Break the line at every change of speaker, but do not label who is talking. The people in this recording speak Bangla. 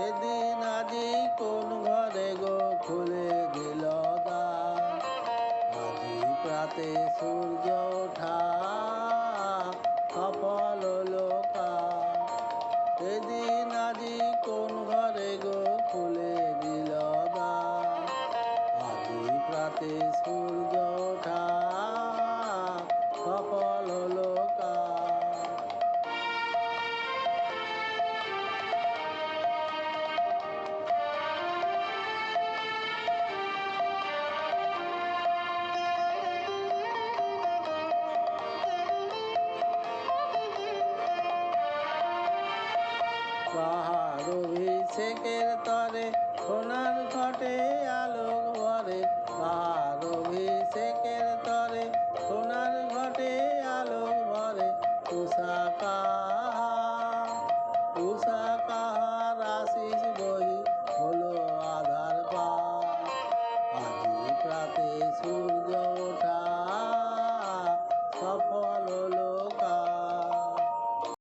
এদিন আজি কোন ঘরে গো খুলে দিল দ্বার। আজি প্রাতে সূর্য ওঠা সফল হলো কাজ। এদিন আজি কোন ঘরে গো খুলে দিল দ্বার। আজি প্রাতে সূর্য ওঠা সফল হলো কাজ। পাহাড় অভিষেকের তরে সোনার ঘটে আলোক ভরে। পাহাড় অভিষেকের তরে সোনার ঘটে আলোক ভরে। উষা কাহার আশিস বহি হলো আধার পার। আজি প্রাতে সূর্য ওঠা সফল হলো